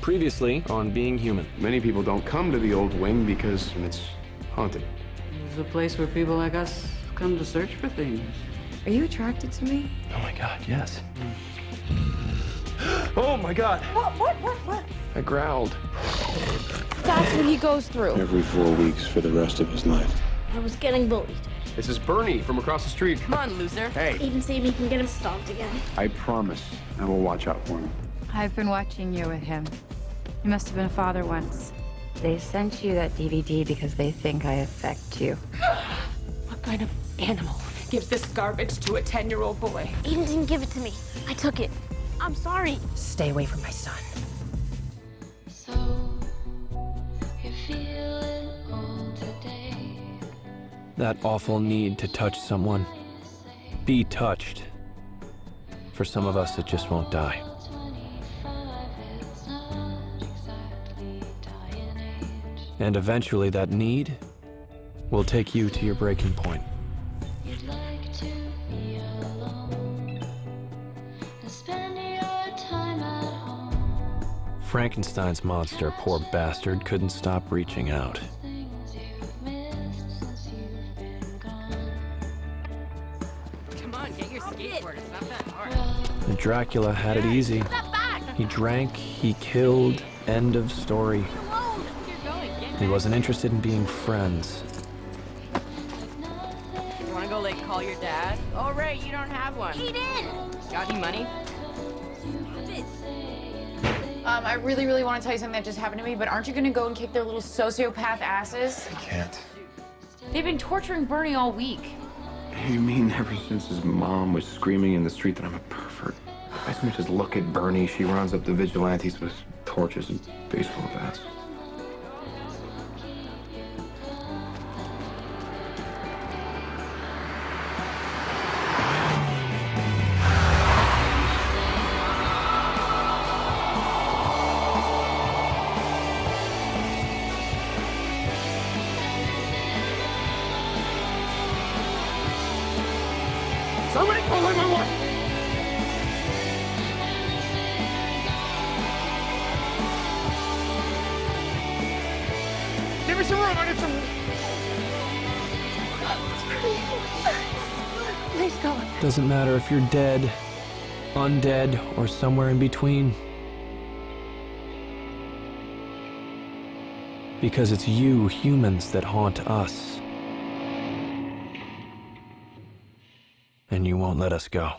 Previously on Being Human. Many people don't come to the old wing because it's haunted. It's a place where people like us come to search for things. Are you attracted to me? Oh my God, yes. Oh my God. What? I growled. That's what he goes through. Every 4 weeks for the rest of his life. I was getting bullied. This is Bernie from across the street. Come on, loser. Hey, Even see me can get him stomped again. I promise I will watch out for him. I've been watching you with him. You must have been a father once. They sent you that DVD because they think I affect you. What kind of animal gives this garbage to a 10-year-old boy? Eden didn't give it to me. I took it. I'm sorry. Stay away from my son. So you feel it all today. That awful need to touch someone. Be touched. For some of us, it just won't die. And eventually that need will take you to your breaking point. You'd like to be alone and spend your time at home. Frankenstein's monster, poor bastard, couldn't stop reaching out. Things you've missed since you've been gone. Come on, get your skateboard. It's not that hard. And Dracula had it easy. He drank, he killed, end of story. He wasn't interested in being friends. You wanna go, call your dad? Oh, right, you don't have one. Eden! Got any money? I really want to tell you something that just happened to me, but aren't you gonna go and kick their little sociopath asses? I can't. They've been torturing Bernie all week. You mean ever since his mom was screaming in the street that I'm a pervert? I so much as look at Bernie, she rounds up the vigilantes with torches and baseball bats. Somebody call 911! Give me some room, I need some room. Please go. Doesn't matter if you're dead, undead, or somewhere in between. Because it's you, humans, that haunt us. And you won't let us go.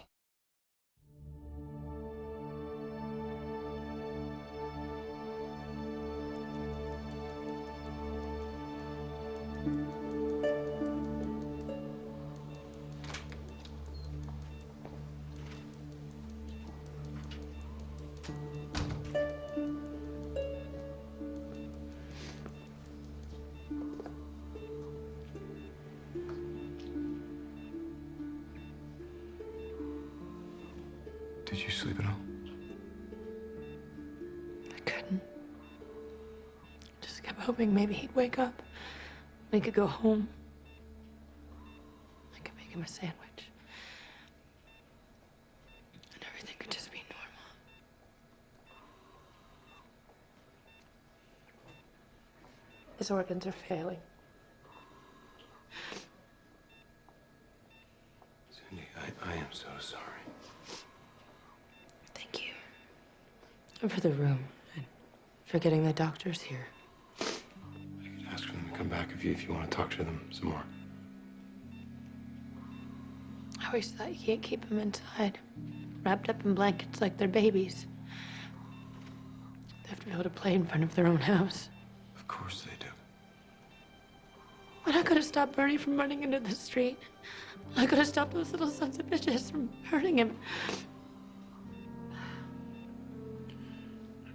Did you sleep at all? I couldn't. Just kept hoping maybe he'd wake up. We could go home. I could make him a sandwich. And everything could just be normal. His organs are failing. Cindy, I am so sorry. Thank you. And for the room. And for getting the doctors here. I could ask for them to come back if you want to talk to them some more. I always thought you can't keep them inside. Wrapped up in blankets like they're babies. They have to be able to play in front of their own house. Of course they do. But I could have stopped Bernie from running into the street. I could have stopped those little sons of bitches from hurting him.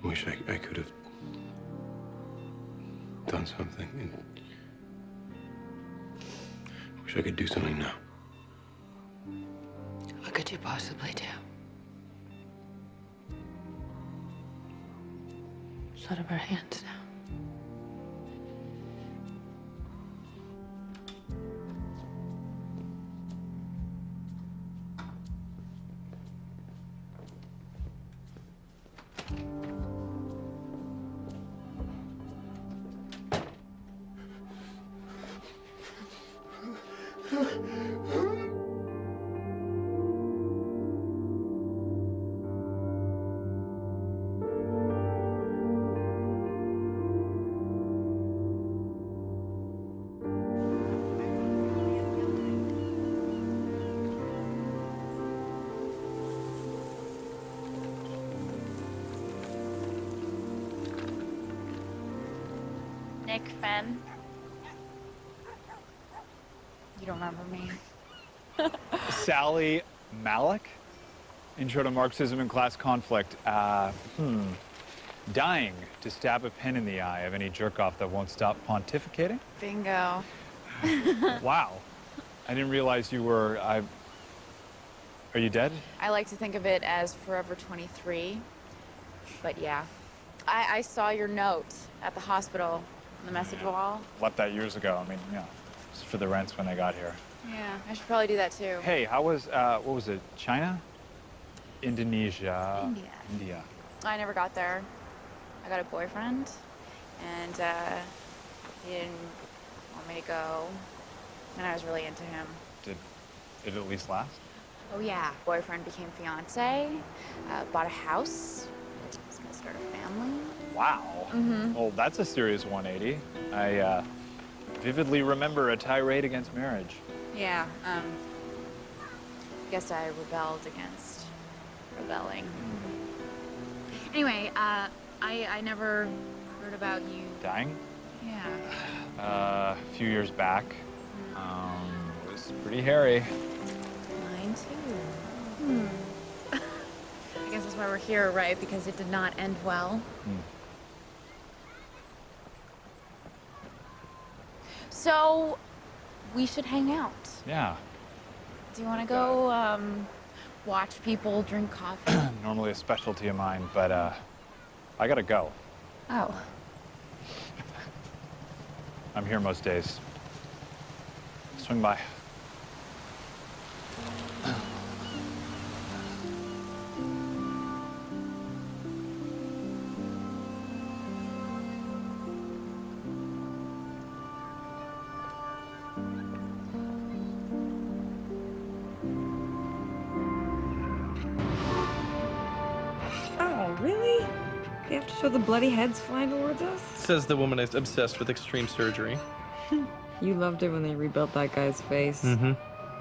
I wish I could have done something. And I wish I could do something now. What could you possibly do? It's out of our hands now. Nick Fenn. You don't remember me? Sally Malik? Intro to Marxism and Class Conflict. Dying to stab a pin in the eye of any jerk-off that won't stop pontificating? Bingo. Wow. I didn't realize you were... Are you dead? I like to think of it as Forever 23. But yeah. I saw your note at the hospital on the message wall. Left that years ago. I mean, yeah, just for the rents when I got here. Yeah, I should probably do that too. Hey, how was, what was it, China? Indonesia. India. I never got there. I got a boyfriend, and he didn't want me to go, and I was really into him. Did it at least last? Oh yeah, boyfriend became fiance, bought a house, was gonna start a family. Wow. Mm-hmm. Well, that's a serious 180. I vividly remember a tirade against marriage. Yeah, guess I rebelled against rebelling. Anyway, I never heard about you. Dying? Yeah. A few years back. It was pretty hairy. Mine too. I guess that's why we're here, right? Because it did not end well. So, we should hang out. Yeah. Do you want to go, watch people drink coffee? Normally a specialty of mine, but, I gotta go. Oh. I'm here most days. Swing by. Oh, really? They have to show the bloody heads flying towards us? Says the woman is obsessed with extreme surgery. You loved it when they rebuilt that guy's face. Mm-hmm.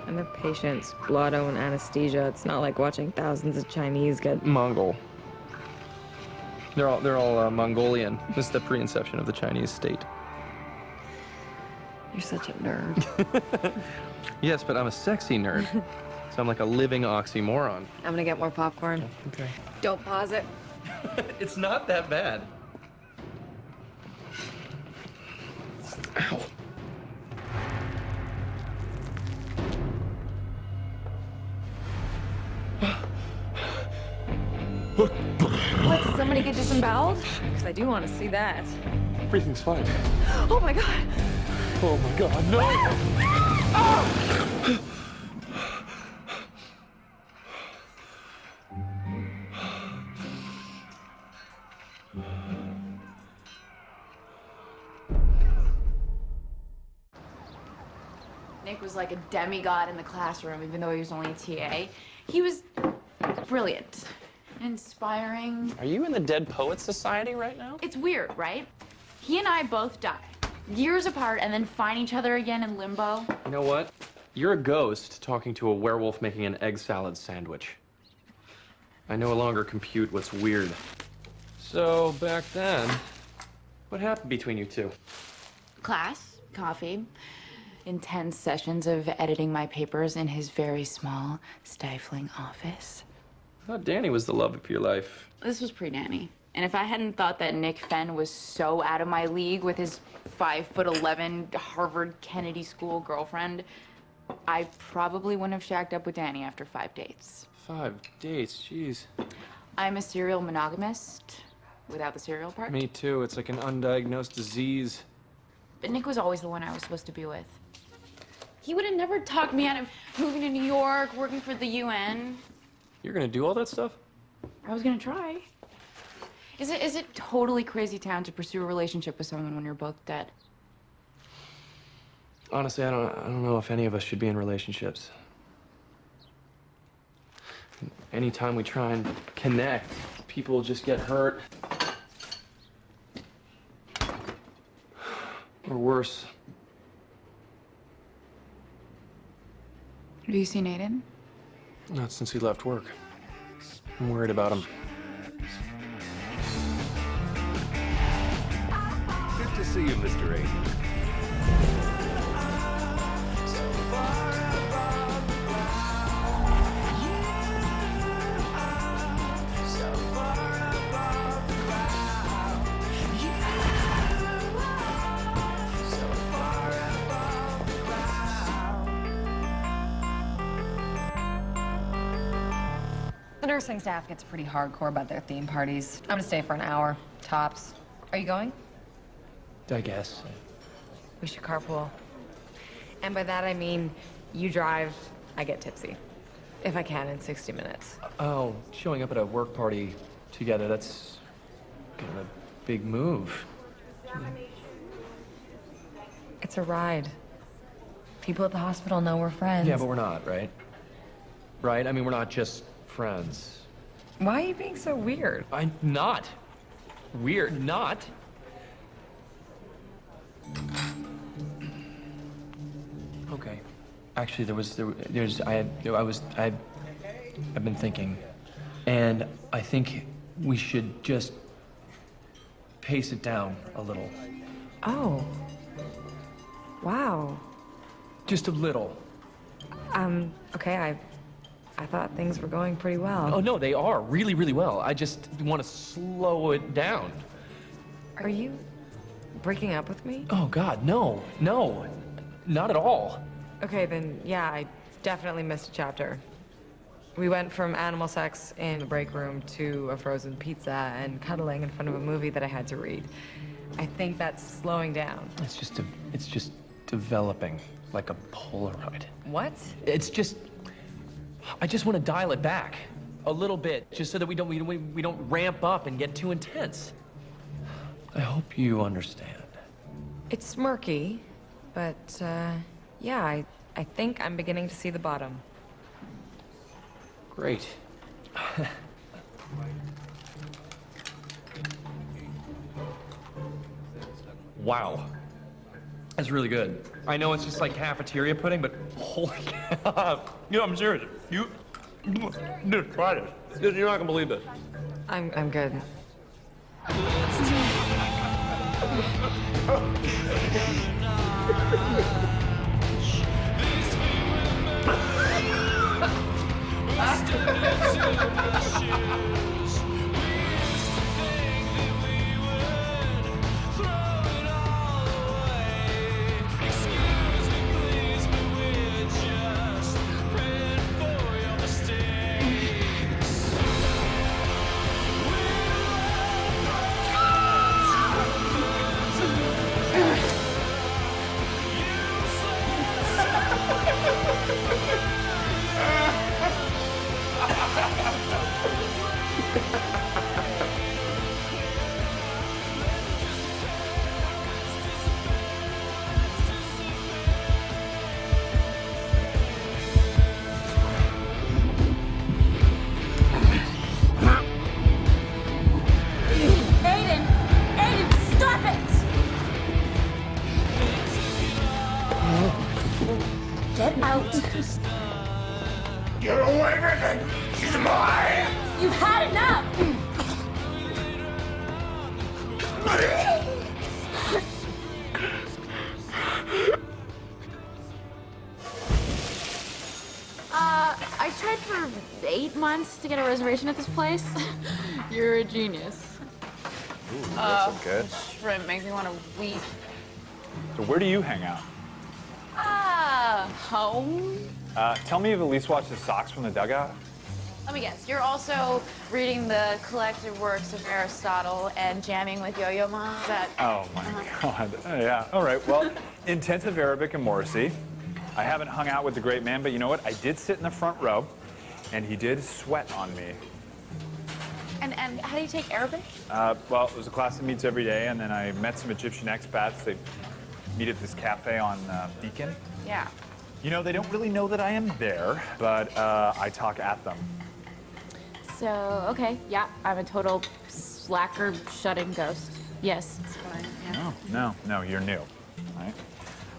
And their patients, blotto and anesthesia. It's not like watching thousands of Chinese get... Mongol. They're all Mongolian. This is the pre-inception of the Chinese state. You're such a nerd. Yes, but I'm a sexy nerd. So I'm like a living oxymoron. I'm gonna get more popcorn. Okay. Don't pause it. It's not that bad. Ow. What, did somebody get disemboweled? Because I do want to see that. Everything's fine. Oh my god! Oh my god, no! Oh! Nick was like a demigod in the classroom, even though he was only a TA. He was brilliant, inspiring. Are you in the Dead Poets Society right now? It's weird, right? He and I both die, years apart, and then find each other again in limbo. You know what? You're a ghost talking to a werewolf making an egg salad sandwich. I no longer compute what's weird. So, back then, what happened between you two? Class, coffee, intense sessions of editing my papers in his very small, stifling office. I thought Danny was the love of your life. This was pre-Danny. And if I hadn't thought that Nick Fenn was so out of my league with his 5'11" Harvard Kennedy School girlfriend, I probably wouldn't have shacked up with Danny after 5 dates. 5 dates, jeez. I'm a serial monogamist without the serial part. Me too, it's like an undiagnosed disease. But Nick was always the one I was supposed to be with. He would have never talked me out of moving to New York, working for the UN. You're gonna do all that stuff? I was gonna try. Is it totally crazy town to pursue a relationship with someone when you're both dead? Honestly, I don't know if any of us should be in relationships. Anytime we try and connect, people just get hurt. Or worse. Have you seen Aiden? Not since he left work. I'm worried about him. See you, Mr. 80. The nursing staff gets pretty hardcore about their theme parties. I'm gonna stay for an hour, tops. Are you going? I guess. We should carpool. And by that I mean, you drive, I get tipsy. If I can, in 60 minutes. Oh, showing up at a work party together, that's kind of a big move. It's a ride. People at the hospital know we're friends. Yeah, but we're not, right? Right? I mean, we're not just friends. Why are you being so weird? I'm not. Weird, not. Okay. Actually, I've been thinking, and I think we should just pace it down a little. Oh. Wow. Just a little. Okay, I thought things were going pretty well. Oh, no, they are really, really well. I just want to slow it down. Are you breaking up with me? Oh, God, no, not at all. Okay, then, yeah, I definitely missed a chapter. We went from animal sex in the break room to a frozen pizza and cuddling in front of a movie that I had to read. I think that's slowing down. It's just developing like a Polaroid. What? I just want to dial it back a little bit, just so that we don't ramp up and get too intense. I hope you understand. It's murky, but, yeah, I think I'm beginning to see the bottom. Great. Wow. That's really good. I know it's just like cafeteria pudding, but holy cow. No, I'm serious. You dude, try this. You're not gonna believe this. I'm good. Get out. Get away from her! She's mine! You've had enough! I tried for 8 months to get a reservation at this place. You're a genius. Ooh, that's good. Shrimp makes me want to weep. So where do you hang out? Home? Tell me you've at least watched the Socks from the Dugout? Let me guess, you're also reading the collected works of Aristotle and jamming with Yo-Yo Ma? Is that... Oh my God. Yeah, all right. Well, intensive Arabic and Morrissey. I haven't hung out with the great man, but you know what? I did sit in the front row, and he did sweat on me. And how do you take Arabic? Well, it was a class that meets every day, and then I met some Egyptian expats. They meet at this cafe on Beacon. Yeah. You know, they don't really know that I am there, but I talk at them. So, okay, yeah, I'm a total slacker shutting ghost. Yes, it's fine. Yeah. No, you're new, right?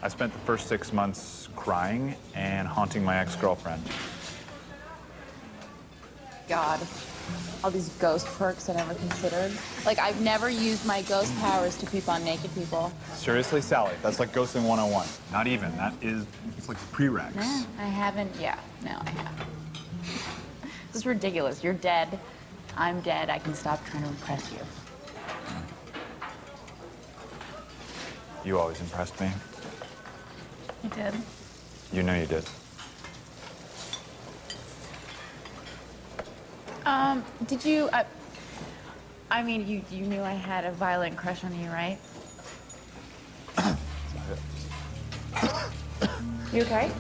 I spent the first 6 months crying and haunting my ex-girlfriend. God. all these ghost perks I never considered. Like, I've never used my ghost powers to peep on naked people. Seriously, Sally, that's like ghosting 101. Not even. That is, it's like prereqs. Nah, I haven't. Yeah, no, I haven't. This is ridiculous. You're dead. I'm dead. I can stop trying to impress you. You always impressed me. You did. You know you did. Did you, I mean, you knew I had a violent crush on you, right? You okay?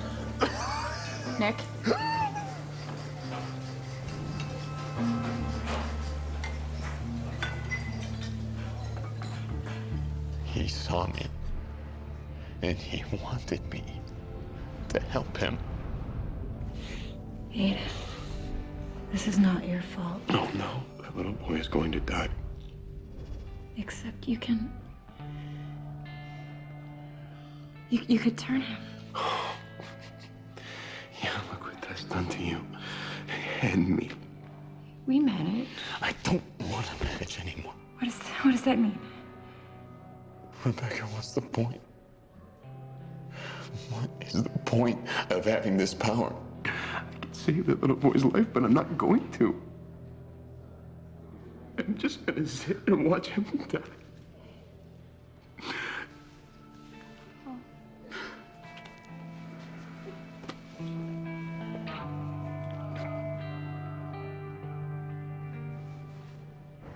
Nick? He saw me, and he wanted me to help him. Ada, this is not your fault. Oh, no. That little boy is going to die. Except you can... You could turn him. Yeah, look what that's done to you. And me. We managed. I don't want to manage anymore. What does that mean? Rebecca, what's the point? What is the point of having this power? I can save that little boy's life, but I'm not going to. I'm just gonna sit and watch him die.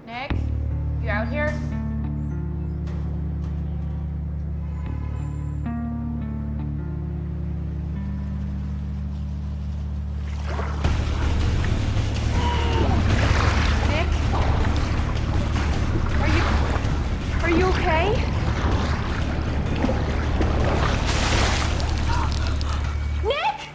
Nick? You out here? Are you okay? Nick!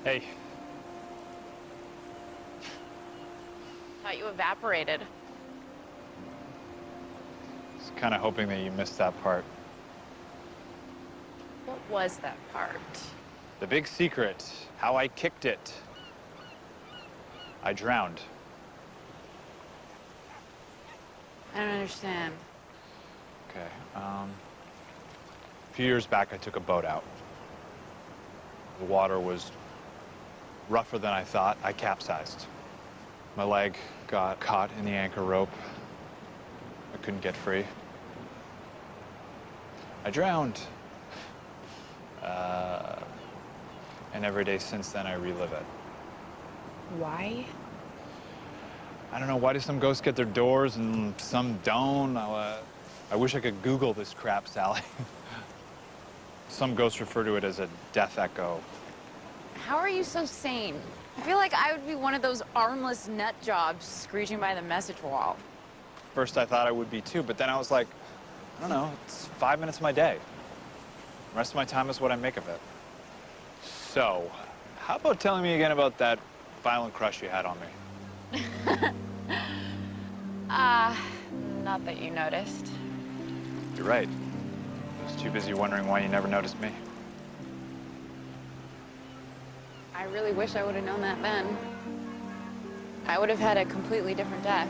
Hey. Thought you evaporated. I was kind of hoping that you missed that part. What was that part? The big secret. How I kicked it. I drowned. I don't understand. Okay. A few years back, I took a boat out. The water was rougher than I thought. I capsized. My leg got caught in the anchor rope. I couldn't get free. I drowned. And every day since then, I relive it. Why? I don't know, why do some ghosts get their doors and some don't? I wish I could Google this crap, Sally. Some ghosts refer to it as a death echo. How are you so sane? I feel like I would be one of those armless nut jobs screeching by the message wall. First, I thought I would be too, but then I was like, I don't know, it's 5 minutes of my day. The rest of my time is what I make of it. So, how about telling me again about that violent crush you had on me? Not that you noticed. You're right. I was too busy wondering why you never noticed me. I really wish I would have known that then. I would have had a completely different death.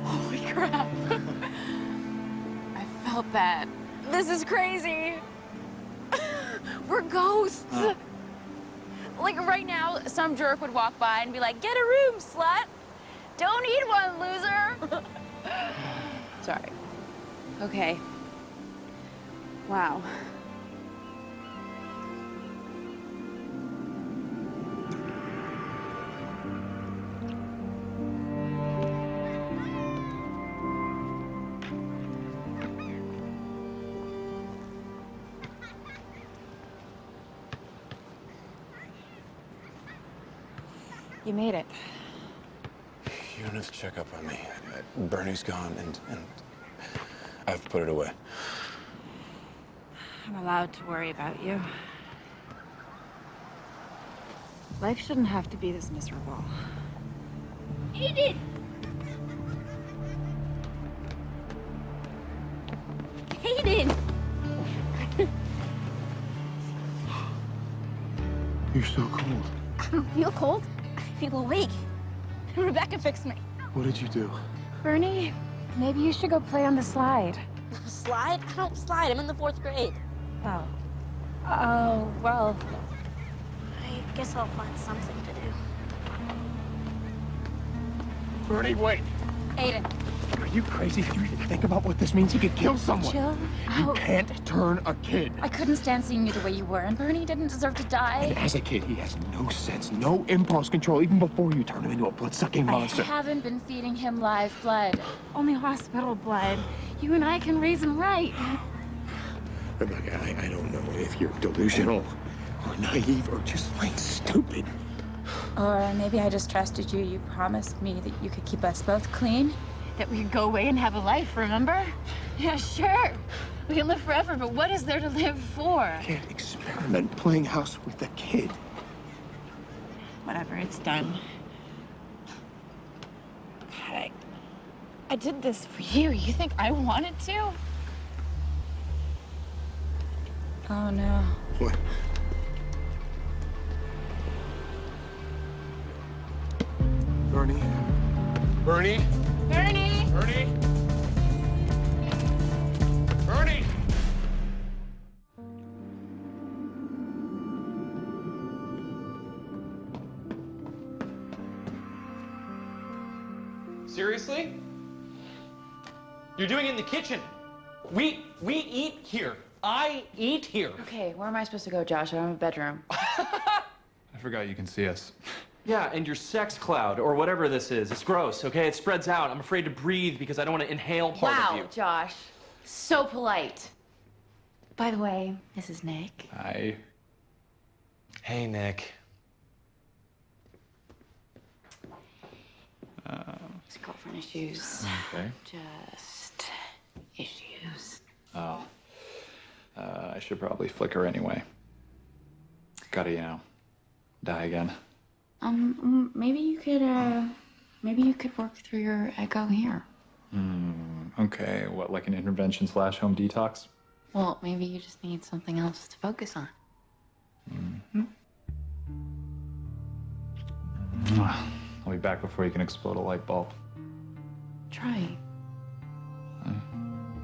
Holy crap. I felt that. This is crazy. We're ghosts. Like right now, some jerk would walk by and be like, "Get a room, slut. Don't eat one, loser." Sorry. Okay. Wow. You made it. You don't have to check up on me. Bernie's gone, and I've put it away. I'm allowed to worry about you. Life shouldn't have to be this miserable. Aiden! Aiden! You're so cold. I don't feel cold. I feel awake. Rebecca fixed me. What did you do? Bernie, maybe you should go play on the slide. Slide? I don't slide. I'm in the 4th grade. Oh. Oh, well. I guess I'll find something to do. Bernie, wait. Aiden. Are you crazy? You even think about what this means? You could kill someone. Chill You out. can't turn a kid. I couldn't stand seeing you the way you were, and Bernie didn't deserve to die. And as a kid, he has no sense, no impulse control, even before you turn him into a blood-sucking monster. I haven't been feeding him live blood. Only hospital blood. You and I can raise him right. Rebecca, I don't know if you're delusional or naive or just plain stupid. Or maybe I just trusted you. You promised me that you could keep us both clean. That we could go away and have a life, remember? Yeah, sure. We can live forever, but what is there to live for? You can't experiment playing house with a kid. Whatever, it's done. God, I did this for you. You think I wanted to? Oh, no. What? Bernie? Bernie? Bernie! Bernie? Bernie! Seriously? You're doing it in the kitchen. We eat here. I eat here. Okay, where am I supposed to go, Josh? I don't have a bedroom. I forgot you can see us. Yeah, and your sex cloud, or whatever this is, it's gross, okay? It spreads out. I'm afraid to breathe because I don't want to inhale part of you. Wow, Josh. So polite. By the way, this is Nick. Hi. Hey, Nick. It's girlfriend issues. Okay. Just issues. Oh. I should probably flicker anyway. Gotta, die again. Maybe you could work through your echo here. Okay, what, like an intervention / home detox? Well, maybe you just need something else to focus on. I'll be back before you can explode a light bulb. Try.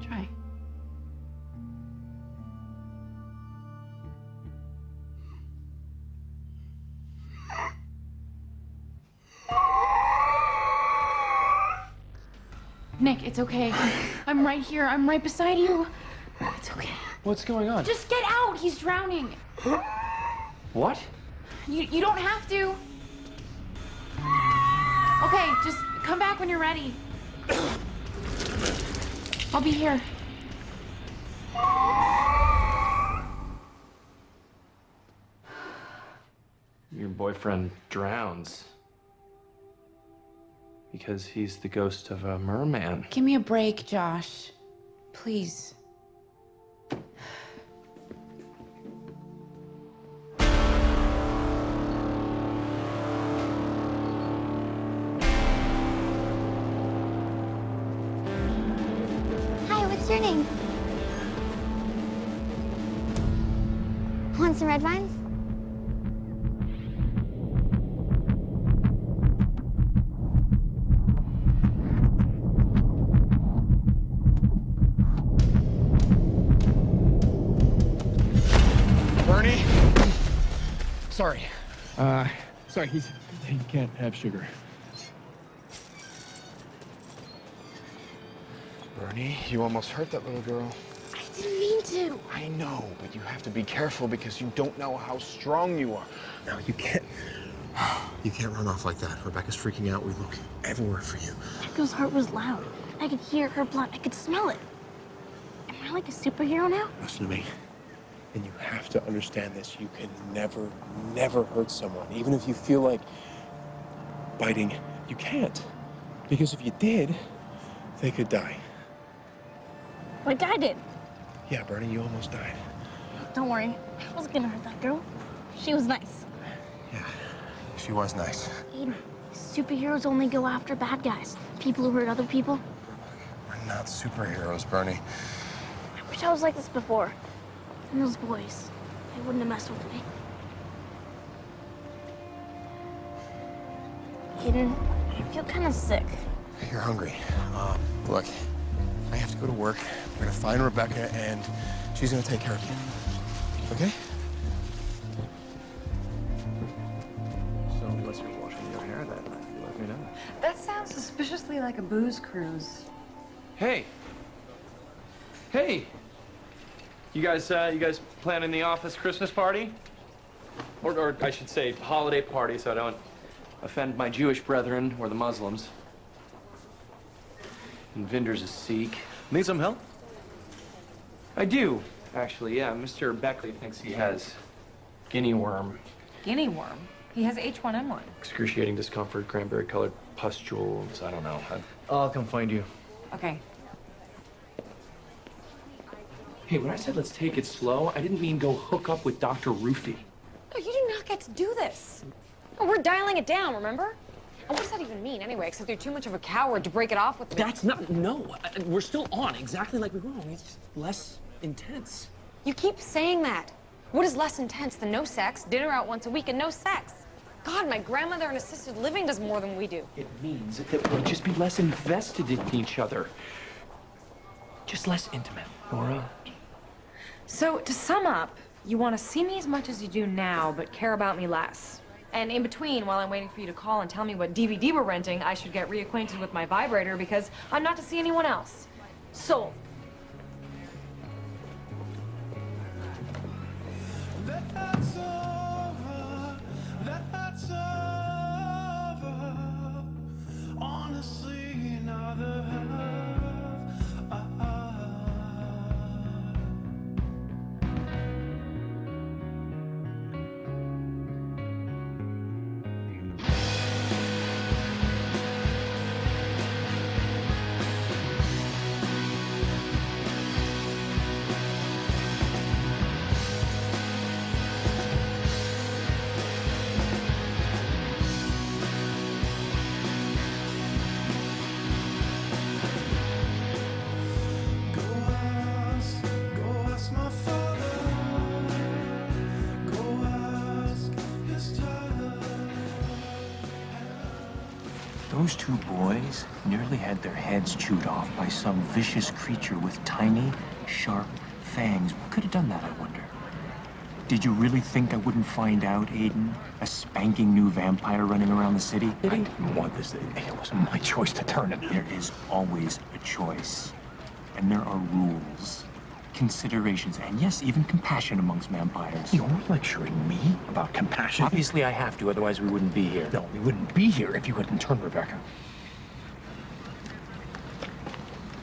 Try. Nick, it's okay. I'm right here. I'm right beside you. It's okay. What's going on? Just get out. He's drowning. What? You don't have to. Okay, just come back when you're ready. I'll be here. Your boyfriend drowns because he's the ghost of a merman. Give me a break, Josh. Please. Hi, what's your name? Want some red vines? Bernie? Sorry. Sorry, he can't have sugar. Bernie, you almost hurt that little girl. I didn't mean to. I know, but you have to be careful because you don't know how strong you are. No, you can't. You can't run off like that. Rebecca's freaking out. We look everywhere for you. Echo's heart was loud. I could hear her blood. I could smell it. Am I like a superhero now? Listen to me. And you have to understand this. You can never, never hurt someone. Even if you feel like biting, you can't. Because if you did, they could die. Like I did. Yeah, Bernie, you almost died. Don't worry. I wasn't gonna hurt that girl. She was nice. Yeah, she was nice. Aiden, superheroes only go after bad guys. People who hurt other people. We're not superheroes, Bernie. I wish I was like this before. And those boys, they wouldn't have messed with me. Aiden, I feel kind of sick. You're hungry. Look, I have to go to work. We're gonna find Rebecca, and she's gonna take care of you. Okay? So, unless you're washing your hair, then let me know. That sounds suspiciously like a booze cruise. Hey. Hey. You guys planning the office Christmas party? Or I should say holiday party, so I don't offend my Jewish brethren or the Muslims. And Vinder's a Sikh. Need some help? I do, actually, yeah. Mr. Beckley thinks he has guinea worm. Guinea worm? He has H1N1. Excruciating discomfort, cranberry-colored pustules, I don't know. I'll come find you. Okay. Hey, when I said let's take it slow, I didn't mean go hook up with Dr. Roofy. No, you do not get to do this. No, we're dialing it down, remember? And what does that even mean anyway, except you're too much of a coward to break it off with me? That's not, no. We're still on, exactly like we were on. It's just less intense. You keep saying that. What is less intense than no sex, dinner out once a week, and no sex? God, my grandmother in assisted living does more than we do. It means that we'll just be less invested in each other. Just less intimate, Nora. So, to sum up, you want to see me as much as you do now, but care about me less. And in between, while I'm waiting for you to call and tell me what DVD we're renting, I should get reacquainted with my vibrator because I'm not to see anyone else. Sold. That's over. That's over. Honestly, neither have I. Those two boys nearly had their heads chewed off by some vicious creature with tiny, sharp fangs. What could have done that, I wonder? Did you really think I wouldn't find out, Aiden? A spanking new vampire running around the city? I didn't want this. It wasn't my choice to turn him. There is always a choice. And there are rules, considerations, and yes, even compassion amongst vampires. You're lecturing me about compassion? Obviously I have to, otherwise we wouldn't be here. No, we wouldn't be here if you hadn't turned Rebecca.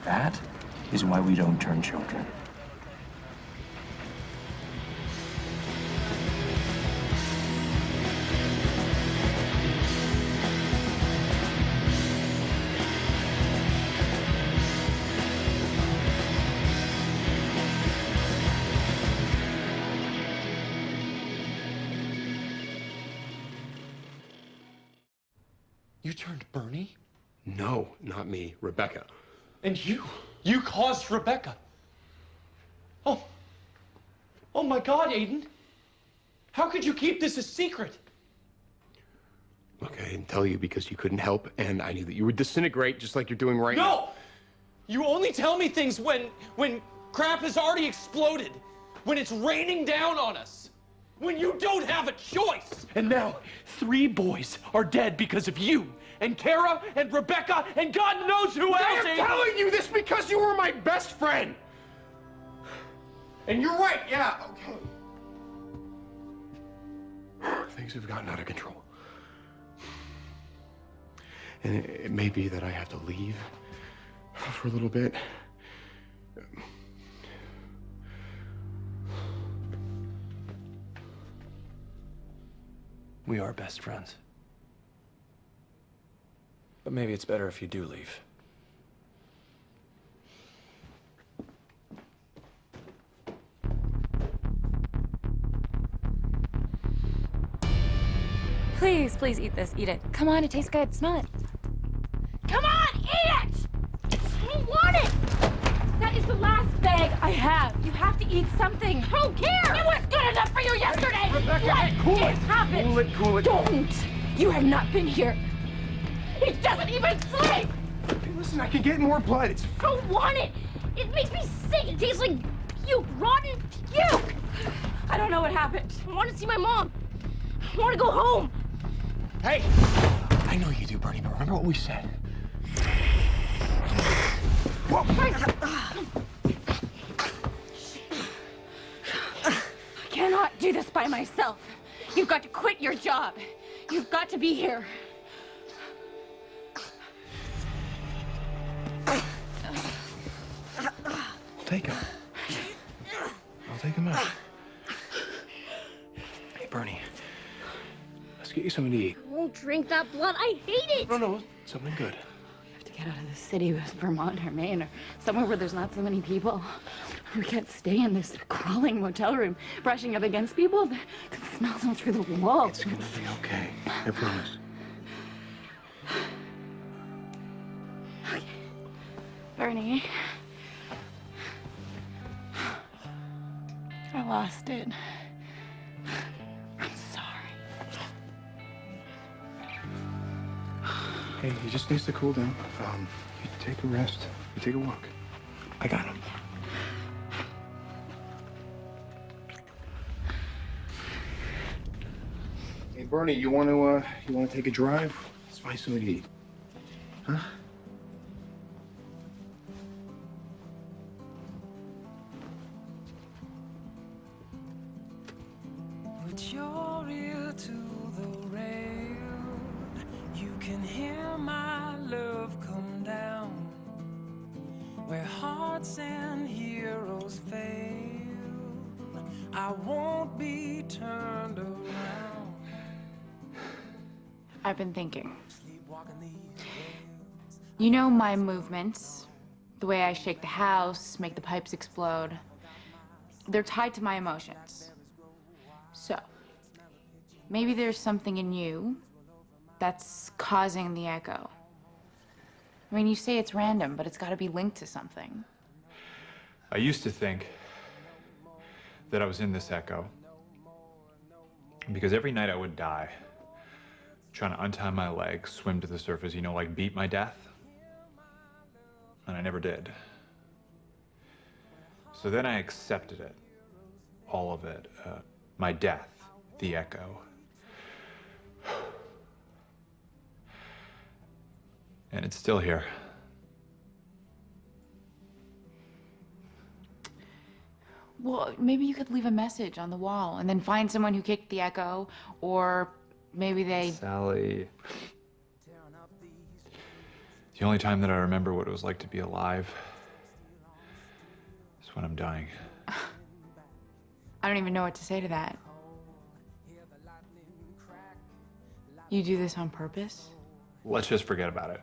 That is why we don't turn children. You turned Bernie? No, not me. Rebecca. And you caused Rebecca. Oh my God, Aiden. How could you keep this a secret? Look, I didn't tell you because you couldn't help, and I knew that you would disintegrate just like you're doing right now. No! You only tell me things when crap has already exploded. When it's raining down on us. when you don't have a choice. And now 3 boys are dead because of you. And Kara and Rebecca and God knows who else. I'm telling you this because you were my best friend. And you're right, yeah, okay. Things have gotten out of control. And it may be that I have to leave for a little bit. We are best friends. But maybe it's better if you do leave. Please, please eat this. Eat it. Come on, it tastes good. Smell it. Come on, eat it! I don't want it! That is the last bag I have. You have to eat something. I don't care! It was good enough for you yesterday! Rebecca, Let cool it it. happen! Cool it, cool it. Don't! You have not been here. He doesn't even sleep! Hey, listen, I can get more blood. It's... I don't want it! It makes me sick. It tastes like puke. Rotten puke! I don't know what happened. I want to see my mom. I want to go home. Hey! I know you do, Bernie, but remember what we said. Whoa. I cannot do this by myself. You've got to quit your job. You've got to be here. I'll take him. I'll take him out. Hey, Bernie. Let's get you something to eat. I won't drink that blood. I hate it. No, something good. Get out of the city of Vermont or Maine or somewhere where there's not so many people. We can't stay in this crawling motel room, brushing up against people. The smells them through the walls. It's gonna be okay. I promise. Okay. Bernie. I lost it. I'm sorry. Hey, he just needs to cool down. You take a rest. You take a walk. I got him. Hey, Bernie, you want to take a drive? Let's find something to eat. Huh? Put your ear to the rail. You can hear my love come down. Where hearts and heroes fail, I won't be turned around. I've been thinking. You know my movements, the way I shake the house, make the pipes explode, they're tied to my emotions. So, maybe there's something in you that's causing the echo. I mean, you say it's random, but it's got to be linked to something. I used to think that I was in this echo because every night I would die trying to untie my legs, swim to the surface, you know, like beat my death. And I never did. So then I accepted it, all of it, my death, the echo. And it's still here. Well, maybe you could leave a message on the wall and then find someone who kicked the echo, or maybe they... Sally. The only time that I remember what it was like to be alive is when I'm dying. I don't even know what to say to that. You do this on purpose? Let's just forget about it.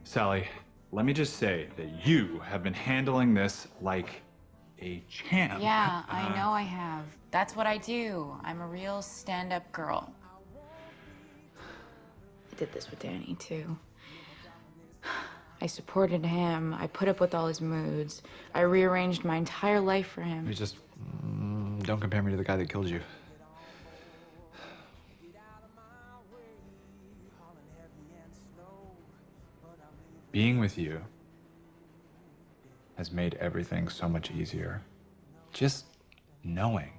Sally, let me just say that you have been handling this like a champ. Yeah, I know I have. That's what I do. I'm a real stand-up girl. I did this with Danny, too. I supported him. I put up with all his moods. I rearranged my entire life for him. You just don't compare me to the guy that killed you. Being with you has made everything so much easier. Just knowing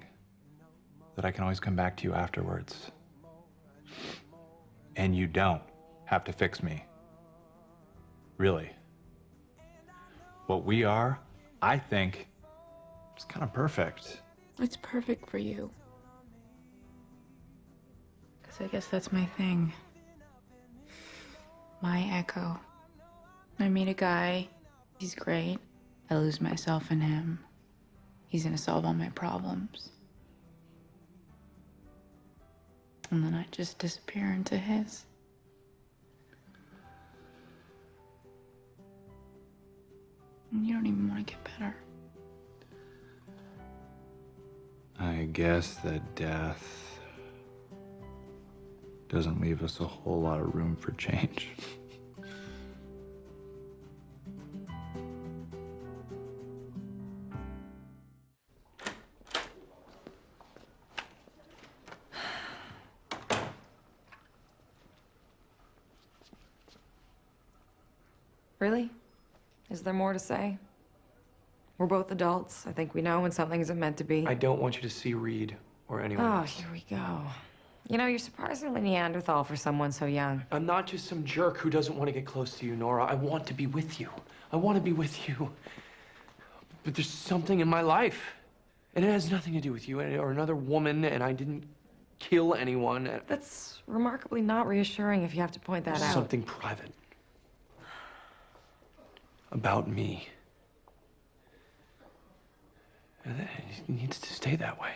that I can always come back to you afterwards. And you don't have to fix me. Really. What we are, I think, is kind of perfect. It's perfect for you. Because I guess that's my thing. My echo. I meet a guy, he's great. I lose myself in him. He's gonna solve all my problems. And then I just disappear into his. And you don't even want to get better. I guess that death doesn't leave us a whole lot of room for change. Really? Is there more to say? We're both adults. I think we know when something isn't meant to be. I don't want you to see Reed or anyone Oh, else. here we go. You know, you're surprisingly Neanderthal for someone so young. I'm not just some jerk who doesn't want to get close to you, Nora. I want to be with you. I want to be with you. But there's something in my life. And it has nothing to do with you or another woman, and I didn't kill anyone. That's remarkably not reassuring if you have to point that out. Something private. About me. And it needs to stay that way.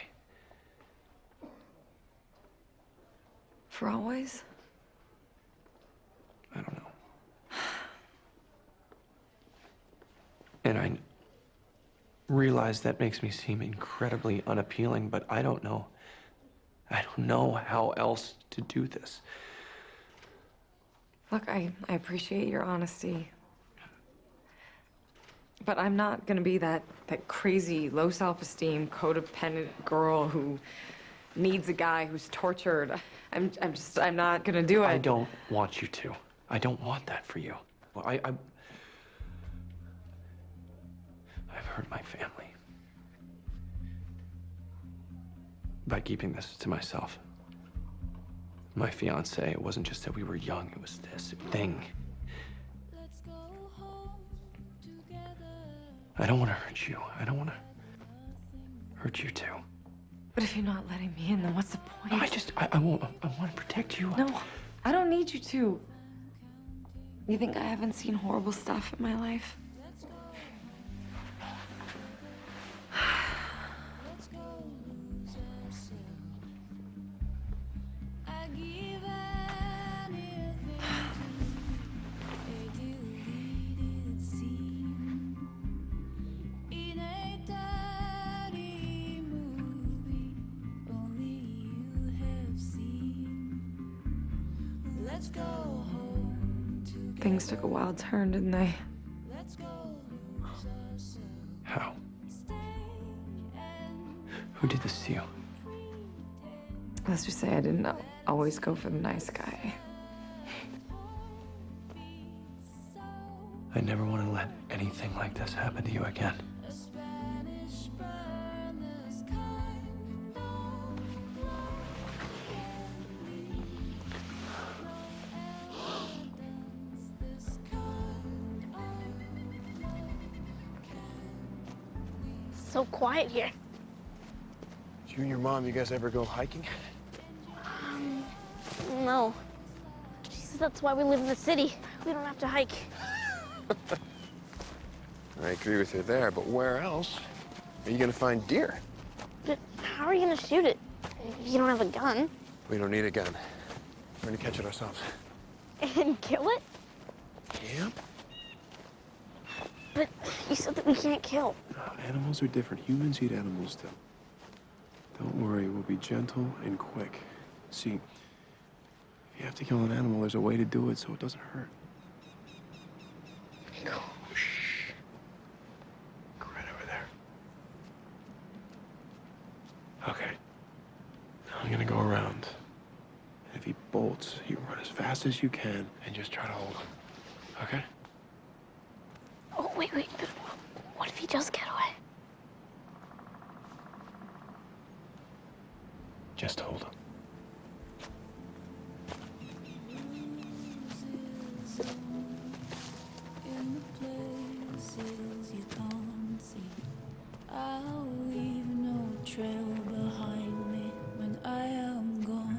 For always? I don't know. And I realize that makes me seem incredibly unappealing, but I don't know. I don't know how else to do this. Look, I appreciate your honesty. But I'm not gonna be that crazy, low self-esteem, codependent girl who needs a guy who's tortured. I'm not gonna do it. I don't want you to. I don't want that for you. Well, I've hurt my family by keeping this to myself. My fiance, it wasn't just that we were young, it was this thing. I don't want to hurt you. I don't want to hurt you too. But if you're not letting me in, then what's the point? I want to protect you. No, I don't need you to. You think I haven't seen horrible stuff in my life? Things took a wild turn, didn't they? How? Who did this to you? Let's just say I didn't always go for the nice guy. I never want to let anything like this happen to you again. So quiet here. You and your mom, you guys ever go hiking? No. She says that's why we live in the city. We don't have to hike. I agree with her there, but where else are you gonna find deer? But how are you gonna shoot it? You don't have a gun. We don't need a gun. We're gonna catch it ourselves. And kill it? Yep. But you said that we can't kill. Animals are different. Humans eat animals too. Don't worry, we'll be gentle and quick. See, if you have to kill an animal, there's a way to do it so it doesn't hurt. Go. Shh. Go right over there. Okay. Now I'm gonna go around. And if he bolts, you run as fast as you can and just try to hold him. Okay? Oh, wait. he does get away? Just hold him. In the places you can't see, I'll leave no trail behind me when I am gone.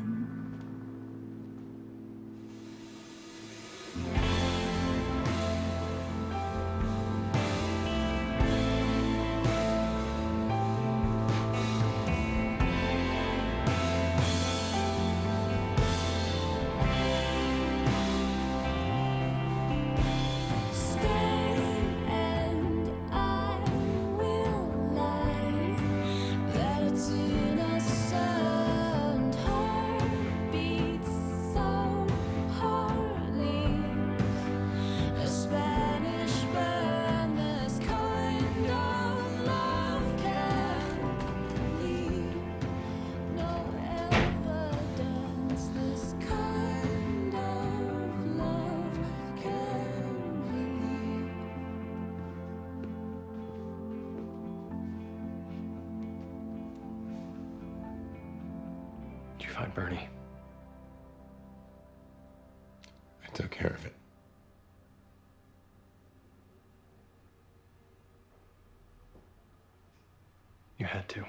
Did you find Bernie? I took care of it. You had to.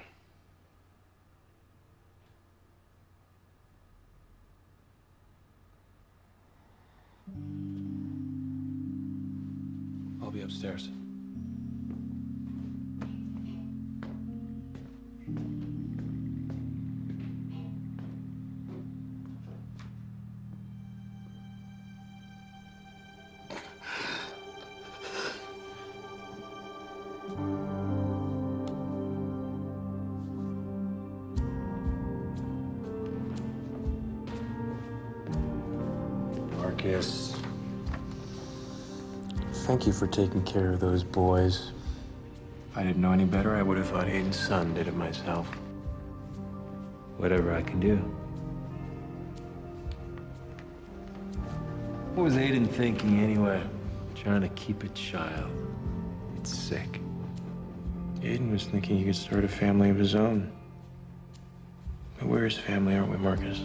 I'll be upstairs. Marcus, thank you for taking care of those boys. If I didn't know any better, I would have thought Aiden's son did it myself. Whatever I can do. What was Aiden thinking anyway? Trying to keep a child. It's sick. Aiden was thinking he could start a family of his own. But we're his family, aren't we, Marcus?